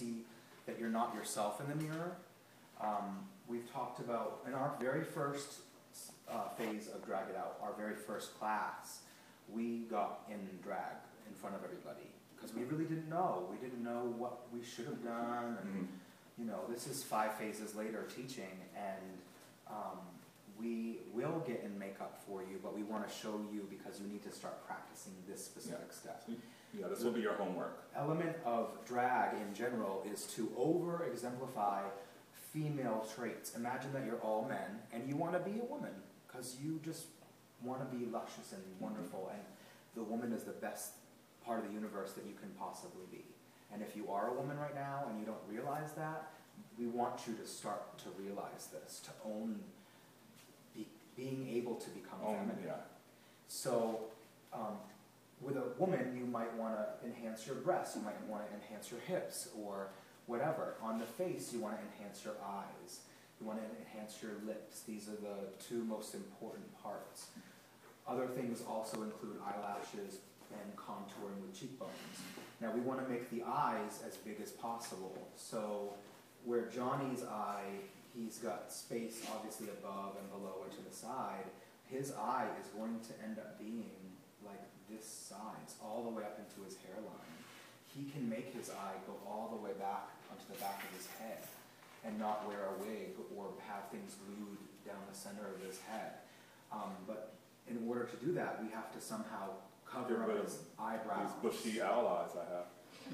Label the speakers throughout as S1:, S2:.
S1: see that you're not yourself in the mirror. We've talked about, in our very first phase of Drag It Out, our very first class, we got in drag in front of everybody because we really didn't know. We didn't know what we should have done. And, you know, this is 5 phases later teaching, and we will get in makeup for you, but we want to show you because you need to start practicing this specific step.
S2: Yeah, this will be your homework.
S1: Element of drag in general is to over-exemplify female traits. Imagine that you're all men and you want to be a woman because you just want to be luscious and wonderful, and the woman is the best part of the universe that you can possibly be. And if you are a woman right now and you don't realize that, we want you to start to realize this, to own being able to become feminine.
S2: Yeah.
S1: So with a woman, you might want to enhance your breasts, you might want to enhance your hips, or whatever. On the face, you want to enhance your eyes, you want to enhance your lips. These are the 2 most important parts. Other things also include eyelashes and contouring with cheekbones. Now we want to make the eyes as big as possible. So where Johnny's eye, he's got space obviously above and below and to the side, his eye is going to end up being like this size, all the way up into his hairline. He can make his eye go all the way back onto the back of his head and not wear a wig or have things glued down the center of his head. But in order to do that, we have to somehow cover up his eyebrows.
S2: These bushy owl eyes I have.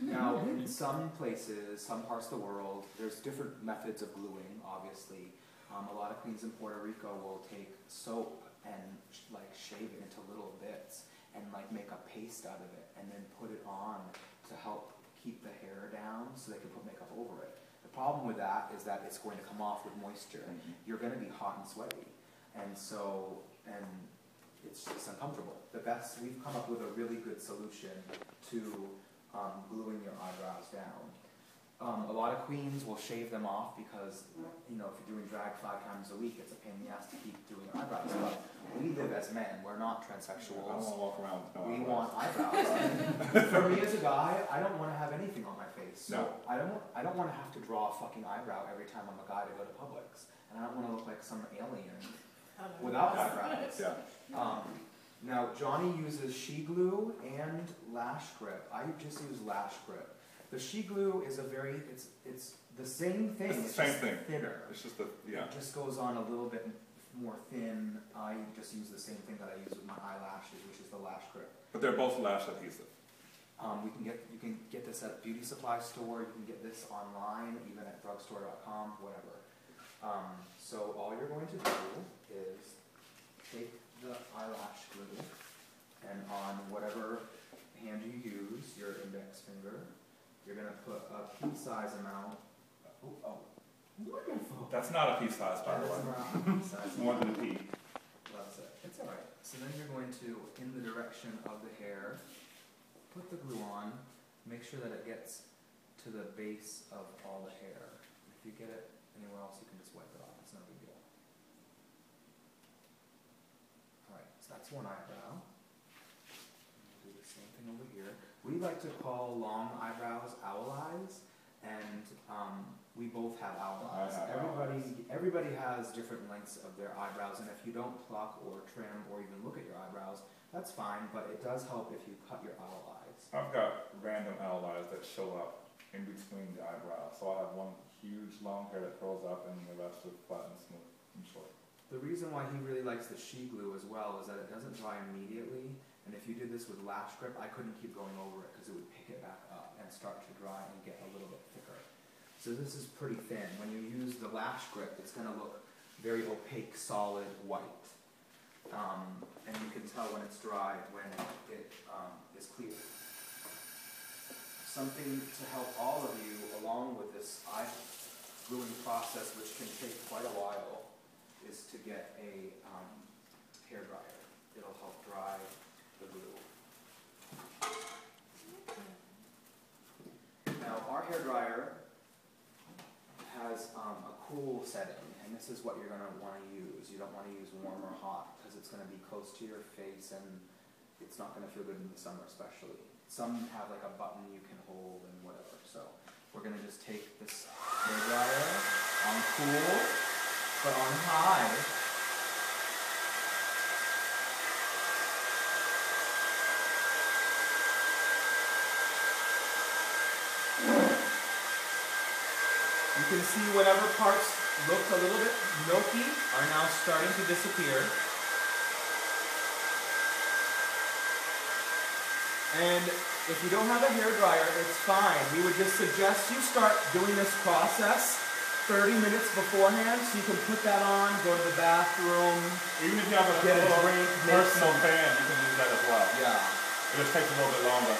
S1: Now, in some places, some parts of the world, there's different methods of gluing, obviously. A lot of queens in Puerto Rico will take soap and like shave it into little bits and like make a paste out of it and then put it on to help keep the hair down so they can put makeup over it. The problem with that is that it's going to come off with moisture. You're going to be hot and sweaty, and so, and it's just uncomfortable. We've come up with a really good solution to gluing your eyebrows down. A lot of queens will shave them off because, you know, if you're doing drag 5 times a week, it's a pain in the ass to keep doing eyebrows. But we live as men. We're not transsexuals.
S2: I don't want to walk around with no
S1: We
S2: eyebrows.
S1: want eyebrows. For me as a guy, I don't want to have anything on my face. So
S2: No.
S1: I don't want to have to draw a fucking eyebrow every time I'm a guy to go to Publix. And I don't want to look like some alien without eyebrows.
S2: Yeah.
S1: Now, Johnny uses She Glue and Lash Grip. I just use Lash Grip. The She Glue is it's the same thing.
S2: It's the same thing.
S1: Thinner.
S2: It's just
S1: It just goes on a little bit more thin. I just use the same thing that I use with my eyelashes, which is the Lash Grip.
S2: But they're both lash adhesive.
S1: You can get this at a beauty supply store. You can get this online, even at drugstore.com, whatever. So all you're going to do is take the eyelash glue, and on whatever hand you use, your index finger, you're going to put a pea-size amount. Oh, wonderful.
S2: That's not a pea size, by the way. It's more than a pea.
S1: That's it. It's all right. So then you're going to, in the direction of the hair, put the glue on. Make sure that it gets to the base of all the hair. If you get it anywhere else, you can just wipe it off. It's no big deal. All right. So that's one eyebrow. We'll do the same thing over here. We like to call long eyebrows owl eyes, and we both have owl eyes. Everybody has different lengths of their eyebrows, and if you don't pluck or trim or even look at your eyebrows, that's fine, but it does help if you cut your owl eyes.
S2: I've got random owl eyes that show up in between the eyebrows. So I have one huge long hair that curls up and the rest is flat and smooth and short.
S1: The reason why he really likes the She Glue as well is that it doesn't dry immediately, and if you did this with Lash Grip, I couldn't keep going over it because it would pick it back up and start to dry and get a little bit thicker. So this is pretty thin. When you use the Lash Grip, it's going to look very opaque, solid, white. And you can tell when it's dry when it is clear. Something to help all of you along with this eye gluing process, which can take quite a while, is to get a hair dryer. It'll help dry the glue. Now, our hair dryer has a cool setting, and this is what you're going to want to use. You don't want to use warm or hot because it's going to be close to your face and it's not going to feel good in the summer especially. Some have like a button you can hold and whatever. So we're going to just take this hairdryer on cool, but on high. You can see whatever parts looked a little bit milky are now starting to disappear. And if you don't have a hairdryer, it's fine. We would just suggest you start doing this process 30 minutes beforehand so you can put that on, go to the bathroom,
S2: even if you have
S1: get a drink,
S2: personal fan, you can use that as well.
S1: Yeah.
S2: It just takes a little bit longer.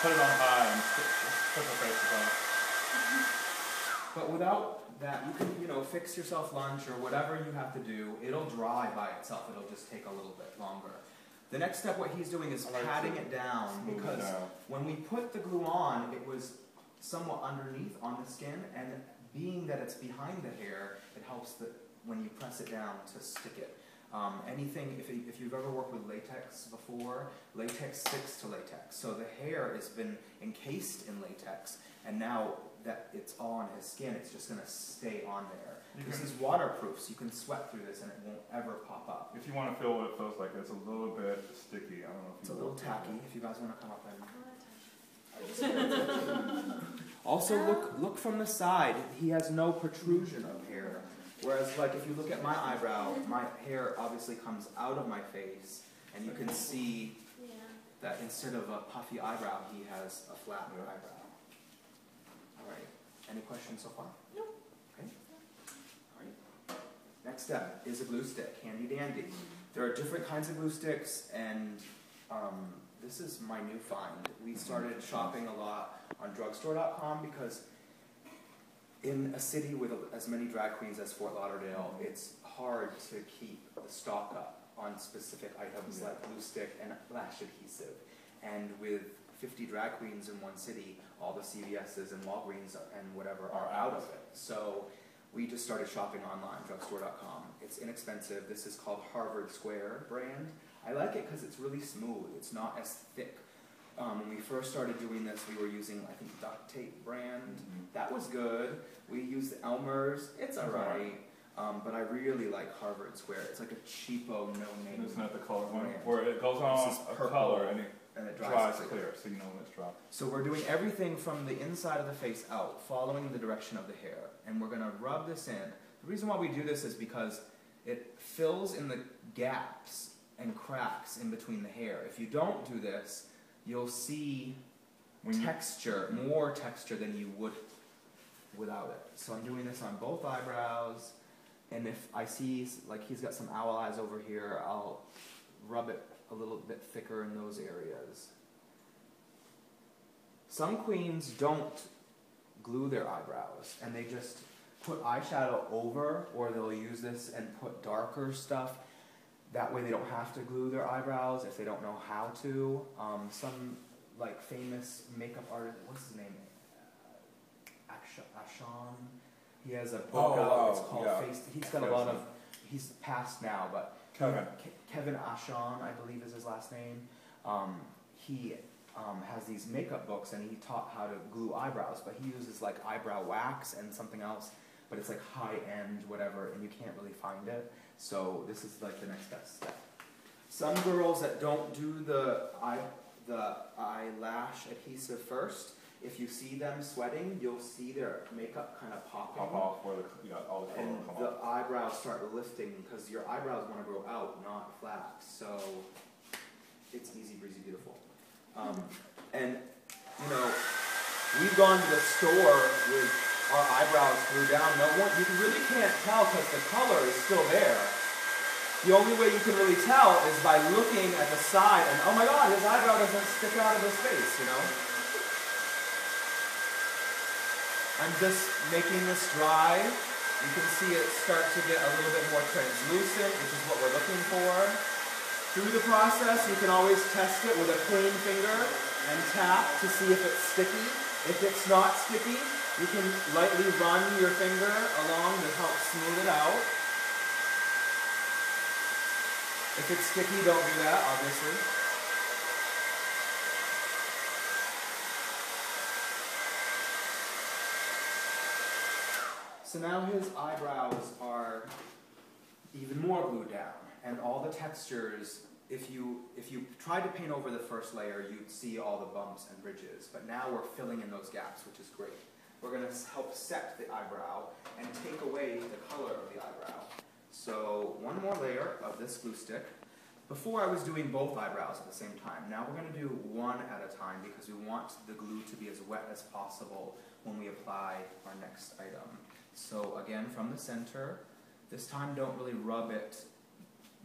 S2: Put it on high and put the faces on.
S1: But without that, you can, fix yourself lunch or whatever you have to do. It'll dry by itself. It'll just take a little bit longer. The next step, what he's doing is patting it down, because when we put the glue on, it was somewhat underneath on the skin, and being that it's behind the hair, it helps when you press it down to stick it. Anything, if you've ever worked with latex before, latex sticks to latex. So the hair has been encased in latex, and now that it's all on his skin, it's just going to stay on there. This is waterproof, so you can sweat through this and it won't ever pop up.
S2: If you want to feel what it feels like, it's a little bit sticky. I don't know if
S1: it's a little tacky. If you guys want to come up and also look from the side. He has no protrusion of hair. Whereas, like, if you look at my eyebrow, my hair obviously comes out of my face, and you can see that instead of a puffy eyebrow, he has a flat eyebrow. All right. Any questions so far? No. Okay. All right. Next step is a glue stick, handy dandy. There are different kinds of glue sticks, and this is my new find. We started shopping a lot on drugstore.com because in a city with as many drag queens as Fort Lauderdale, it's hard to keep the stock up on specific items like glue stick and lash adhesive. And with 50 drag queens in one city, all the CVS's and Walgreens and whatever are out of it. So we just started shopping online, drugstore.com. It's inexpensive. This is called Harvard Square brand. I like it because it's really smooth. It's not as thick. When we first started doing this, we were using, I think, duct tape brand. That was good. We used Elmer's. It's alright. But I really like Harvard Square. It's like a cheapo, no-name.
S2: Isn't that the color one? Where it goes on a color and it dries clear, so you know when it's dry. So
S1: we're doing everything from the inside of the face out, following the direction of the hair. And we're going to rub this in. The reason why we do this is because it fills in the gaps and cracks in between the hair. If you don't do this, you'll see texture, more texture than you would without it. So I'm doing this on both eyebrows, and if I see, like, he's got some owl eyes over here, I'll rub it a little bit thicker in those areas. Some queens don't glue their eyebrows, and they just put eyeshadow over, or they'll use this and put darker stuff. That way they don't have to glue their eyebrows if they don't know how to. Some like famous makeup artist, what's his name? Ashan. He has a book out. It's called Face. He's got a lot of. He's passed now, but Kevin Ashan, I believe, is his last name. He has these makeup books, and he taught how to glue eyebrows. But he uses like eyebrow wax and something else. But it's like high end, whatever, and you can't really find it. So this is like the next best step. Some girls that don't do the eyelash adhesive first, if you see them sweating, you'll see their makeup kind of popping.
S2: Pop off where all the color
S1: and
S2: will come
S1: the
S2: off.
S1: eyebrows start lifting because your eyebrows want to grow out, not flat. So it's easy, breezy, beautiful. And you know, we've gone to the store with our eyebrows glued down. You really can't tell because the color is still there. The only way you can really tell is by looking at the side and, oh my God, his eyebrow doesn't stick out of his face, you know? I'm just making this dry. You can see it start to get a little bit more translucent, which is what we're looking for. Through the process, you can always test it with a clean finger and tap to see if it's sticky. If it's not sticky, you can lightly run your finger along to help smooth it out. If it's sticky, don't do that, obviously. So now his eyebrows are even more glued down, and all the textures, if you tried to paint over the first layer, you'd see all the bumps and ridges, but now we're filling in those gaps, which is great. We're going to help set the eyebrow and take away the color of the eyebrow. So one more layer of this glue stick. Before I was doing both eyebrows at the same time. Now we're going to do one at a time because we want the glue to be as wet as possible when we apply our next item. So again, from the center, this time don't really rub it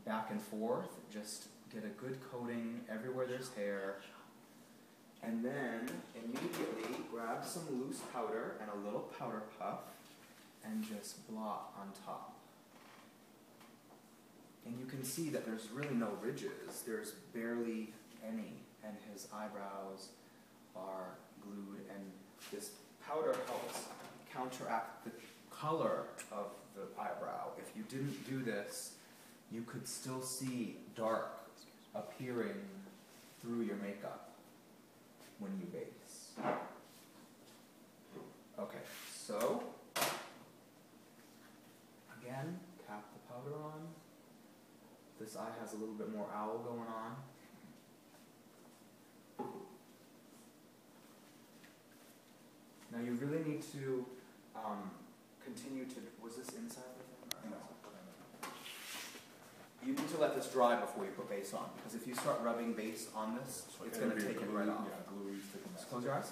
S1: back and forth, just get a good coating everywhere there's hair. And then immediately grab some loose powder and a little powder puff and just blot on top. And you can see that there's really no ridges. There's barely any, and his eyebrows are glued, and this powder helps counteract the color of the eyebrow. If you didn't do this, you could still see dark appearing through your makeup when you base. Okay, so again, tap the powder on. This eye has a little bit more owl going on. Now you really need to continue to, was this inside the thing? No. You need to let this dry before you put base on, because if you start rubbing base on this, it's going to take it right off.
S2: Yeah, gluey sticking.
S1: Just close your eyes.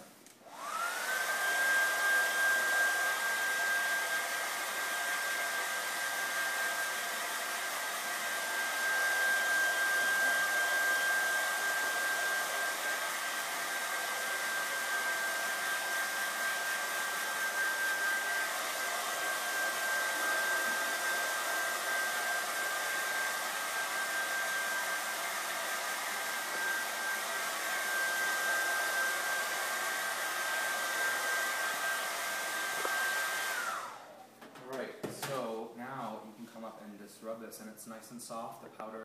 S1: Rub this, and it's nice and soft, the powder